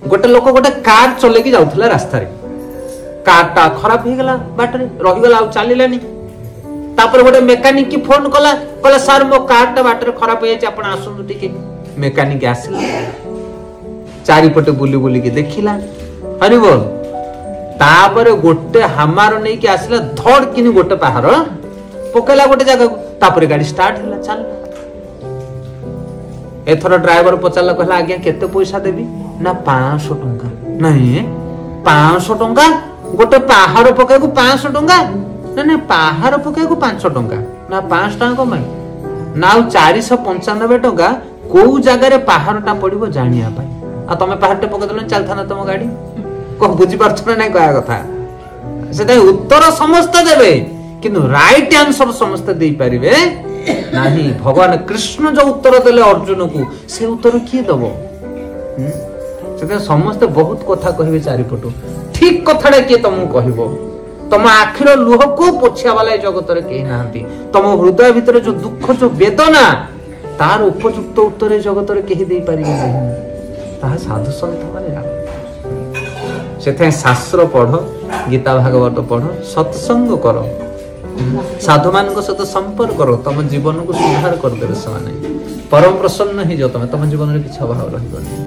गोटे लोक गोटे कार चलेकी जाउथला रास्ता रे कारटा खराब हो गला बाटरे रहीगला आ चलिलानी तापर गोटे मेकानिक की फोन कला कहला सर मो कारटा बाटरे खराब हो जाय आपण आसुनु टिके मेकानिक आसिला चारिपटे बुली बुली के देखिला हरि बोल तापर गोटे हमार नहीं कि आसिला धड़ किनी गोटे पहाड़ पकेला गोटे जगह तापर गाड़ी स्टार्ट होला चल एथर ड्राइवर पचारला कहला आज्ञा केते पैसा देबी ना 500 टंका नहीं 500 टंका गोटे पहाड़ पकेको 500 टंका ना ना पहाड़ पकेको 500 टंका ना 5 टंका कमाई ना 495 टंका को जगह रे पहाड़टा पड़िबो जानिया पाई आ तमे पहाड़टे पकेदल चलथा ना तुम गाड़ी को बुझी पारछ ना नहीं कहया कथा सेटा उत्तर समस्त देबे किंतु राइट आंसर समस्त दे पारिबे नहीं भगवान कृष्ण जो उत्तर देले अर्जुन को से उत्तर किए दबो से समस्त बहुत कथा कहबे चारिपटो ठीक कथाडा किए तुम कहबो तुम आखिर लुह को पोछिया वाला जगत रे केही नांती तुम हृदय भीतर जो दुख जो वेदना तार उपयुक्त उत्तर जगत रे केही दे पारिबे नहीं ता साधु संत माने जान सेथे शास्त्र पढ़ गीता भागवत पढ़ सत्संग करो साधु मान सहित संपर्क करो तुम जीवन को सुधार कर देवे से परम प्रसन्न ही जो तुम जीवन में किसी अभाव रही।